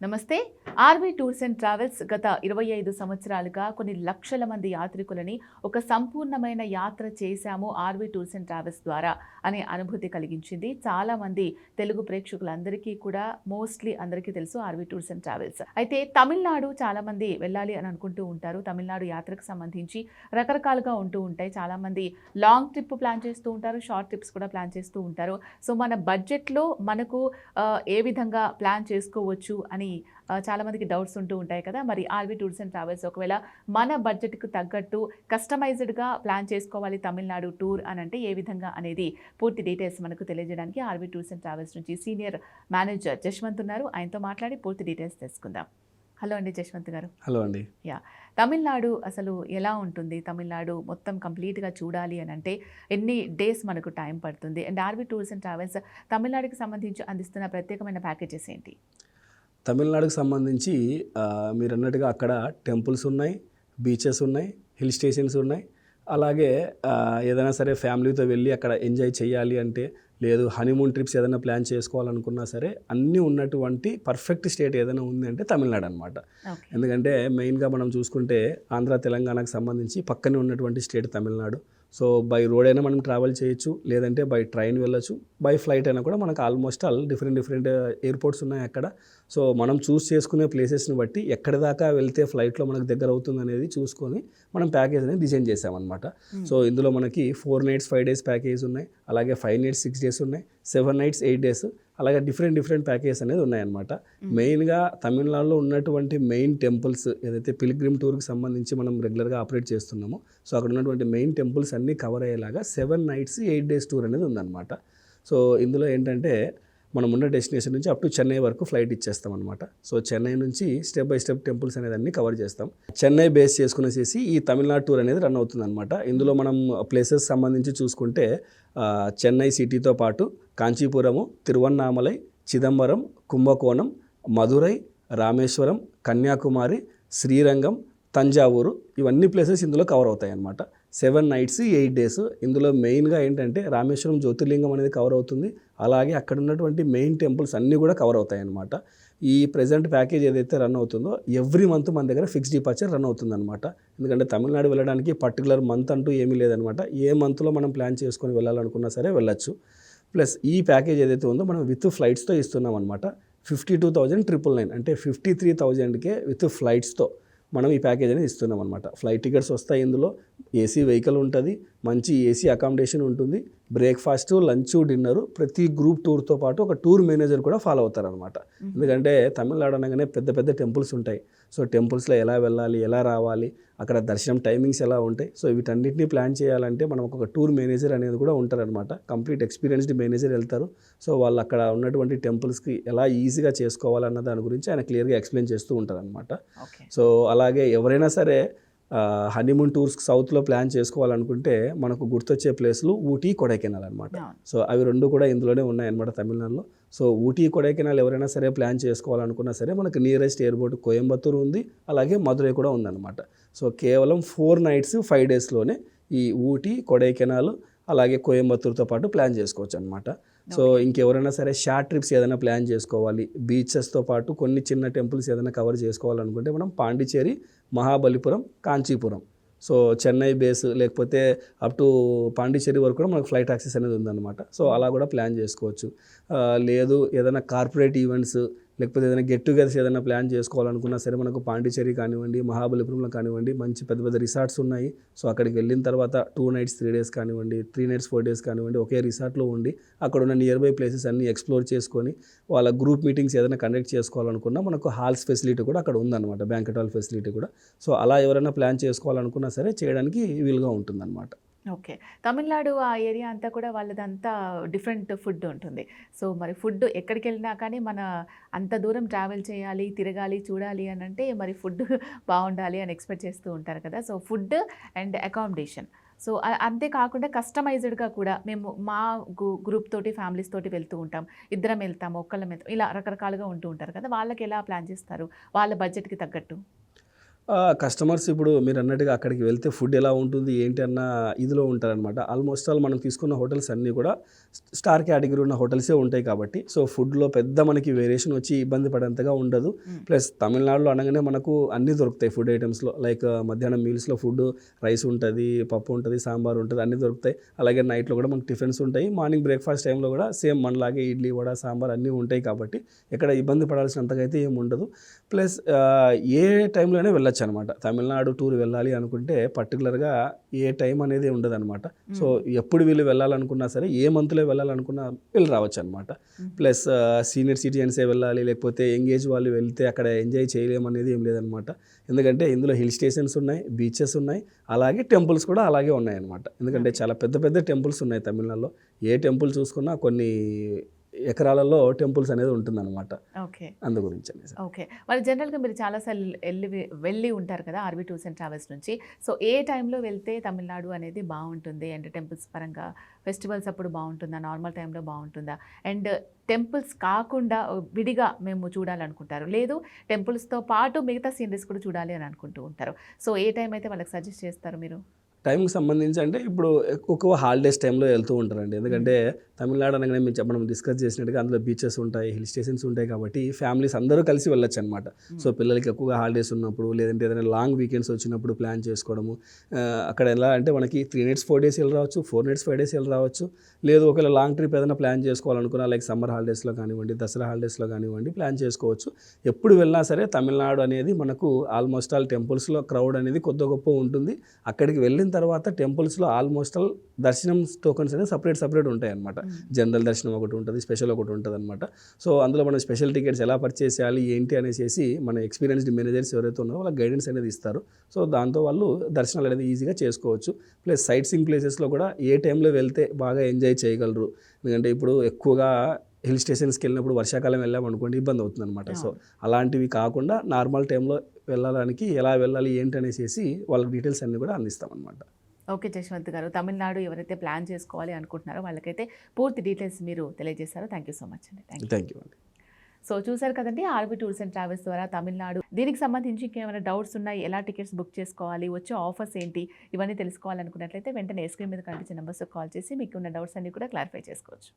నమస్తే. RV tours and travels గత 25 సంవత్సరాలుగా కొన్ని లక్షల మంది యాత్రికులని ఒక సంపూర్ణమైన యాత్ర చేశాము ఆర్వీ టూర్స్ అండ్ ట్రావెల్స్ ద్వారా అనే అనుభూతి కలిగించింది. చాలామంది తెలుగు ప్రేక్షకులందరికీ కూడా మోస్ట్లీ అందరికీ తెలుసు ఆర్వీ టూర్స్ అండ్ ట్రావెల్స్. అయితే తమిళనాడు చాలామంది వెళ్ళాలి అని అనుకుంటూ ఉంటారు. తమిళనాడు యాత్రకు సంబంధించి రకరకాలుగా ఉంటూ ఉంటాయి. చాలామంది లాంగ్ ట్రిప్ ప్లాన్ చేస్తూ ఉంటారు, షార్ట్ ట్రిప్స్ కూడా ప్లాన్ చేస్తూ ఉంటారు. సో మన బడ్జెట్లో మనకు ఏ విధంగా ప్లాన్ చేసుకోవచ్చు అని చాలామందికి డౌట్స్ ఉంటూ ఉంటాయి కదా. మరి ఆర్వీ టూర్స్ అండ్ ట్రావెల్స్ ఒకవేళ మన బడ్జెట్కు తగ్గట్టు కస్టమైజ్డ్గా ప్లాన్ చేసుకోవాలి తమిళనాడు టూర్ అని అంటే ఏ విధంగా అనేది పూర్తి డీటెయిల్స్ మనకు తెలియజేయడానికి ఆర్వీ టూర్స్ అండ్ ట్రావెల్స్ నుంచి సీనియర్ మేనేజర్ జశ్వంత్ ఉన్నారు. ఆయనతో మాట్లాడి పూర్తి డీటెయిల్స్ తెలుసుకుందాం. హలో అండి జశ్వంత్ గారు. హలో అండి. తమిళనాడు అసలు ఎలా ఉంటుంది? తమిళనాడు మొత్తం కంప్లీట్గా చూడాలి అని అంటే ఎన్ని డేస్ మనకు టైం పడుతుంది? And RV tours and travels తమిళనాడుకి సంబంధించి అందిస్తున్న ప్రత్యేకమైన ప్యాకేజెస్ ఏంటి? తమిళనాడుకు సంబంధించి మీరు అన్నట్టుగా అక్కడ టెంపుల్స్ ఉన్నాయి, బీచెస్ ఉన్నాయి, హిల్ స్టేషన్స్ ఉన్నాయి. అలాగే ఏదైనా సరే ఫ్యామిలీతో వెళ్ళి అక్కడ ఎంజాయ్ చేయాలి అంటే, లేదు హనీమూన్ ట్రిప్స్ ఏదైనా ప్లాన్ చేసుకోవాలనుకున్నా సరే అన్నీ ఉన్నటువంటి పర్ఫెక్ట్ స్టేట్ ఏదైనా ఉంది అంటే తమిళనాడు అనమాట. ఎందుకంటే మెయిన్గా మనం చూసుకుంటే ఆంధ్ర తెలంగాణకు సంబంధించి పక్కనే ఉన్నటువంటి state Tamil Nadu. So by road అయినా మనం ట్రావెల్ చేయొచ్చు, లేదంటే బై ట్రైన్ వెళ్ళొచ్చు, బై ఫ్లైట్ అయినా కూడా మనకు ఆల్మోస్ట్ ఆల్ డిఫరెంట్ ఎయిర్పోర్ట్స్ ఉన్నాయి అక్కడ. సో మనం చూస్ చేసుకునే ప్లేసెస్ని బట్టి ఎక్కడి దాకా వెళ్తే ఫ్లైట్లో మనకు దగ్గర అవుతుంది అనేది చూసుకొని మనం ప్యాకేజ్ అనేది డిజైన్ చేసామన్నమాట. సో ఇందులో మనకి 4 nights 5 days ప్యాకేజ్ ఉన్నాయి, అలాగే 5 nights 6 days ఉన్నాయి, 7 nights 8 days, అలాగే డిఫరెంట్ ప్యాకేజ్ అనేది ఉన్నాయన్నమాట. మెయిన్గా తమిళనాడులో ఉన్నటువంటి మెయిన్ టెంపుల్స్ ఏదైతే పిల్గ్రిమ్ టూర్కి సంబంధించి మనం రెగ్యులర్గా ఆపరేట్ చేస్తున్నామో, సో అక్కడ ఉన్నటువంటి మెయిన్ టెంపుల్స్ అన్నీ కవర్ అయ్యేలాగా 7 nights 8 days టూర్ అనేది ఉందన్నమాట. సో ఇందులో ఏంటంటే మనం ఉన్న డెస్టినేషన్ నుంచి అప్ టు చెన్నై వరకు ఫ్లైట్ ఇచ్చేస్తాం అనమాట. సో చెన్నై నుంచి స్టెప్ బై స్టెప్ టెంపుల్స్ అనేది అన్ని కవర్ చేస్తాం. చెన్నై బేస్ చేసుకునేసి ఈ తమిళనాడు టూర్ అనేది రన్ అవుతుంది అనమాట. ఇందులో మనం ప్లేసెస్ సంబంధించి చూసుకుంటే చెన్నై సిటీతో పాటు కాంచీపురము, తిరువన్నామలై, చిదంబరం, కుంభకోణం, మధురై, రామేశ్వరం, కన్యాకుమారి, శ్రీరంగం, తంజావూరు ఇవన్నీ ప్లేసెస్ ఇందులో కవర్ అవుతాయి అన్నమాట. 7 nights 8 days. ఇందులో మెయిన్గా ఏంటంటే రామేశ్వరం జ్యోతిర్లింగం అనేది కవర్ అవుతుంది. అలాగే అక్కడ ఉన్నటువంటి మెయిన్ టెంపుల్స్ అన్నీ కూడా కవర్ అవుతాయి అన్నమాట. ఈ ప్రజెంట్ ప్యాకేజ్ ఏదైతే రన్ అవుతుందో ఎవ్రీ మంత్ మన దగ్గర ఫిక్స్డ్ డిపార్చర్ రన్ అవుతుంది అనమాట. ఎందుకంటే తమిళనాడు వెళ్ళడానికి పర్టికులర్ మంత్ అంటూ ఏమీ లేదనమాట. ఏ మంత్లో మనం ప్లాన్ చేసుకొని వెళ్ళాలనుకున్నా సరే వెళ్ళచ్చు. ప్లస్ ఈ ప్యాకేజ్ ఏదైతే ఉందో మనం విత్ ఫ్లైట్స్తో ఇస్తున్నాం అనమాట. 52,999 అంటే 53,000కే విత్ ఫ్లైట్స్తో మనం ఈ ప్యాకేజ్ అనేది ఇస్తున్నాం అనమాట. ఫ్లైట్ టికెట్స్ వస్తాయి, ఇందులో ఏసీ వెహికల్ ఉంటుంది, మంచి ఏసీ అకామిడేషన్ ఉంటుంది, బ్రేక్ఫాస్ట్, లంచ్, డిన్నరు, ప్రతి గ్రూప్ టూర్తో పాటు ఒక టూర్ మేనేజర్ కూడా ఫాలో అవుతారనమాట. ఎందుకంటే తమిళనాడు అనగానే పెద్ద టెంపుల్స్ ఉంటాయి. సో టెంపుల్స్లో ఎలా వెళ్ళాలి, ఎలా రావాలి, అక్కడ దర్శనం టైమింగ్స్ ఎలా ఉంటాయి, సో వీటన్నిటిని ప్లాన్ చేయాలంటే మనం ఒక టూర్ మేనేజర్ అనేది కూడా ఉంటారనమాట. కంప్లీట్ ఎక్స్పీరియన్స్డ్ మేనేజర్ వెళ్తారు. సో వాళ్ళు అక్కడ ఉన్నటువంటి టెంపుల్స్కి ఎలా ఈజీగా చేసుకోవాలన్న దాని గురించి ఆయన క్లియర్గా ఎక్స్ప్లెయిన్ చేస్తూ ఉంటారనమాట. సో అలాగే ఎవరైనా సరే హనీమూన్ టూర్స్కి సౌత్లో ప్లాన్ చేసుకోవాలనుకుంటే మనకు గుర్తొచ్చే ప్లేస్లు ఊటీ, కొడైకెనాల్ అనమాట. సో అవి రెండు కూడా ఇందులోనే ఉన్నాయన్నమాట తమిళనాడులో. సో ఊటీ, కొడైకెనాల్ ఎవరైనా సరే ప్లాన్ చేసుకోవాలనుకున్నా సరే మనకు నియరెస్ట్ ఎయిర్పోర్ట్ కోయంబత్తూరు ఉంది, అలాగే మధురై కూడా ఉందన్నమాట. సో కేవలం 4 nights 5 daysలోనే ఈ ఊటీ, కొడైకెనాల్ అలాగే కోయంబత్తూరుతో పాటు ప్లాన్ చేసుకోవచ్చు అనమాట. సో ఇంకెవరైనా సరే షార్ట్ ట్రిప్స్ ఏదైనా ప్లాన్ చేసుకోవాలి, బీచెస్తో పాటు కొన్ని చిన్న టెంపుల్స్ ఏదైనా కవర్ చేసుకోవాలనుకుంటే మనం పాండిచేరి, మహాబలిపురం, కాంచీపురం, సో చెన్నై బేస్ లేకపోతే అప్ టు పాండిచేరి వరకు కూడా మనకు ఫ్లైట్ యాక్సెస్ అనేది ఉందన్నమాట. సో అలా కూడా ప్లాన్ చేసుకోవచ్చు. లేదు ఏదైనా కార్పొరేట్ ఈవెంట్స్ లేకపోతే ఏదైనా గెట్ టుగెదర్స్ ఏదైనా ప్లాన్ చేసుకోవాలనుకున్నా సరే మనకు పాండిచేరి కానివ్వండి, మహాబలిపురంలో కానివ్వండి మంచి పెద్ద రిసార్ట్స్ ఉన్నాయి. సో అక్కడికి వెళ్ళిన తర్వాత 2 nights 3 days కానివ్వండి, 3 nights 4 days కానివ్వండి ఒకే రిసార్ట్లో ఉండి అక్కడ ఉన్న నియర్ బై ప్లేసెస్ అన్నీ ఎక్స్ప్లోర్ చేసుకొని వాళ్ళ గ్రూప్ మీటింగ్స్ ఏదైనా కండక్ట్ చేసుకోవాలనుకున్నా మనకు హాల్స్ ఫెసిలిటీ కూడా అక్కడ ఉందన్నమాట, బ్యాంకెట్ హాల్ ఫెసిలిటీ కూడా. సో అలా ఎవరైనా ప్లాన్ చేసుకోవాలనుకున్నా సరే చేయడానికి వీలుగా ఉంటుందన్నమాట. ఓకే. తమిళనాడు ఆ ఏరియా అంతా కూడా వాళ్ళదంతా డిఫరెంట్ ఫుడ్ ఉంటుంది. సో మరి ఫుడ్ ఎక్కడికి వెళ్ళినా కానీ మన అంత దూరం ట్రావెల్ చేయాలి, తిరగాలి, చూడాలి అని అంటే మరి ఫుడ్ బాగుండాలి అని ఎక్స్పెక్ట్ చేస్తూ ఉంటారు కదా. So food and accommodation, so అంతేకాకుండా కస్టమైజ్డ్గా కూడా మేము మా గ్రూప్ తోటి ఫ్యామిలీస్ తోటి వెళ్తూ ఉంటాం, ఇద్దరం వెళ్తాము, ఒక్కళ్ళం వెళ్తాం, ఇలా రకరకాలుగా ఉంటూ ఉంటారు కదా. వాళ్ళకి ఎలా ప్లాన్ చేస్తారు వాళ్ళ బడ్జెట్కి తగ్గట్టు? కస్టమర్స్ ఇప్పుడు మీరన్నట్టుగా అక్కడికి వెళ్తే ఫుడ్ ఎలా ఉంటుంది ఏంటి అన్న ఇదిలో ఉంటారనమాట. ఆల్మోస్ట్ ఆల్ మనం తీసుకున్న హోటల్స్ అన్నీ కూడా స్టార్ కేటగిరీ ఉన్న హోటల్సే ఉంటాయి కాబట్టి సో ఫుడ్‌లో పెద్ద మనకి వేరియేషన్ వచ్చి ఇబ్బంది పడేంతగా ఉండదు. ప్లస్ తమిళనాడులో అనగానే మనకు అన్నీ దొరుకుతాయి ఫుడ్ ఐటెమ్స్‌లో. లైక్ మధ్యాహ్నం మీల్స్‌లో ఫుడ్ రైస్ ఉంటది, పప్పు ఉంటది, సాంబార్ ఉంటది, అన్నీ దొరుకుతాయి. అలాగే నైట్‌లో కూడా మనకు టిఫిన్స్ ఉంటాయి. మార్నింగ్ బ్రేక్‌ఫాస్ట్ టైంలో కూడా సేమ్ మనలాగే ఇడ్లీ, వడ, సాంబార్ అన్నీ ఉంటాయి కాబట్టి ఎక్కడ ఇబ్బంది పడాల్సినంతగా అయితే ఏమి ఉండదు. ప్లస్ ఏ టైంలోనే వెళ్ళొచ్చనమాట. తమిళనాడు టూర్ వెళ్ళాలి అనుకుంటే పర్టికులర్‌గా ఏ టైం అనేది ఉండదనమాట. సో ఎప్పుడు వీళ్ళు వెళ్ళాలనుకున్నా సరే, ఏ మంత్‌లో వెళ్ళాలనుకున్నా వెళ్ళి రావచ్చనమాట. ప్లస్ సీనియర్ సిటిజన్సే వెళ్ళాలి, లేకపోతే యంగ్ ఏజ్ వాళ్ళు వెళ్తే అక్కడ ఎంజాయ్ చేయలేమనేది ఏం లేదనమాట. ఎందుకంటే ఇందులో హిల్ స్టేషన్స్ ఉన్నాయి, బీచెస్ ఉన్నాయి, అలాగే టెంపుల్స్ కూడా అలాగే ఉన్నాయన్నమాట. ఎందుకంటే చాలా పెద్ద పెద్ద టెంపుల్స్ ఉన్నాయి తమిళనాడులో. ఏ టెంపుల్ చూసుకున్నా కొన్ని ఎకరాలలో టెంపుల్స్ అనేది ఉంటుందన్నమాట. ఓకే. అందు గురించి అనేసి. ఓకే. మరి జనరల్‌గా మీరు చాలా సార్లు వెళ్ళి ఉంటారు కదా! ఆర్‌వీ టూర్స్ అండ్ ట్రావెల్స్ నుంచి. సో, ఏ టైంలో వెళ్తే తమిళనాడు అనేది బావుంటుంది? అండ్ టెంపుల్స్ పరంగా ఫెస్టివల్స్ అప్పుడు బావుంటుందా? నార్మల్ టైంలో బావుంటుందా? అండ్ టెంపుల్స్ కాకుండా విడిగా మేము చూడాలనుకుంటారు. లేదు టెంపుల్స్‌తో పాటు మిగతా సీనరీస్ కూడా చూడాలి అని అనుకుంటూ ఉంటారు. సో, ఏ టైం అయితే వాళ్ళకి సజెస్ట్ చేస్తారు మీరు? టైంకి సంబంధించి అంటే ఇప్పుడు ఎక్కువ హాలిడేస్ టైంలో వెళ్తూ ఉంటారండి. ఎందుకంటే తమిళనాడు అనగానే మనం డిస్కస్ చేసినట్టుగా అందులో బీచెస్ ఉంటాయి, హిల్ స్టేషన్స్ ఉంటాయి కాబట్టి ఫ్యామిలీస్ అందరూ కలిసి వెళ్ళొచ్చు అనమాట. సో పిల్లలకి ఎక్కువగా హాలిడేస్ ఉన్నప్పుడు లేదంటే ఏదైనా లాంగ్ వీకెండ్స్ వచ్చినప్పుడు ప్లాన్ చేసుకోవడము. అక్కడ ఎలా అంటే మనకి 3 నైట్స్ 4 డేస్ వెళ్ళి రావచ్చు, 4 నైట్స్ 5 డేస్ వెళ్ళి రావచ్చు. లేదు ఒకవేళ లాంగ్ ట్రిప్ ఏదైనా ప్లాన్ చేసుకోవాలనుకున్నా లైక్ సమ్మర్ హాలిడేస్లో కానివ్వండి, దసరా హాలిడేస్లో కానివ్వండి ప్లాన్ చేసుకోవచ్చు. ఎప్పుడు వెళ్ళినా సరే తమిళనాడు అనేది మనకు ఆల్మోస్ట్ ఆల్ టెంపుల్స్లో క్రౌడ్ అనేది కొద్ది గొప్ప ఉంటుంది. అక్కడికి వెళ్ళిన తర్వాత టెంపుల్స్లో ఆల్మోస్ట్ ఆల్ దర్శనం టోకన్స్ అనేది సపరేట్ ఉంటాయి అనమాట. జనరల్ దర్శనం ఒకటి ఉంటుంది, స్పెషల్ ఒకటి ఉంటుంది అనమాట. సో అందులో మనం స్పెషల్ టికెట్స్ ఎలా పర్చేస్ చేయాలి ఏంటి అనేసి మన ఎక్స్పీరియన్స్డ్ మేనేజర్స్ ఎవరైతే ఉన్నారో వాళ్ళకి గైడెన్స్ అనేది ఇస్తారు. సో దాంతో వాళ్ళు దర్శనాలు అనేది ఈజీగా చేసుకోవచ్చు. ప్లస్ సైట్ సీయింగ్ ప్లేసెస్లో కూడా ఏ టైంలో వెళ్తే బాగా ఎంజాయ్ చేయగలరు. ఎందుకంటే ఇప్పుడు ఎక్కువగా హిల్ స్టేషన్స్కి వెళ్ళినప్పుడు వర్షాకాలం వెళ్ళాం అనుకోండి ఇబ్బంది అవుతుంది అనమాట. సో అలాంటివి కాకుండా నార్మల్ టైంలో వెళ్ళడానికి ఎలా వెళ్ళాలి ఏంటి అనేసి వాళ్ళకి డీటెయిల్స్ అన్నీ కూడా అందిస్తాం అనమాట. ఓకే జశ్వంత్ గారు. తమిళనాడు ఎవరైతే ప్లాన్ చేసుకోవాలి అనుకుంటున్నారో వాళ్ళకైతే పూర్తి డీటెయిల్స్ మీరు తెలియజేశారు. థ్యాంక్ యూ సో మచ్ అండి. థ్యాంక్ యూ అండి. సో చూసారు కదండి ఆర్‌వీ టూర్స్ అండ్ ట్రావెల్స్ ద్వారా తమిళనాడు. దీనికి సంబంధించి ఇంకేమైనా డౌట్స్ ఉన్నాయి, ఎలా టికెట్స్ బుక్ చేసుకోవాలి, వచ్చే ఆఫర్స్ ఏంటి, ఇవన్నీ తెలుసుకోవాలనుకున్నట్లయితే వెంటనే స్క్రీన్ మీద కనిపించే నెంబర్స్కి కాల్ చేసి మీకు ఉన్న డౌట్స్ అన్ని కూడా క్లారిఫై చేసుకోవచ్చు.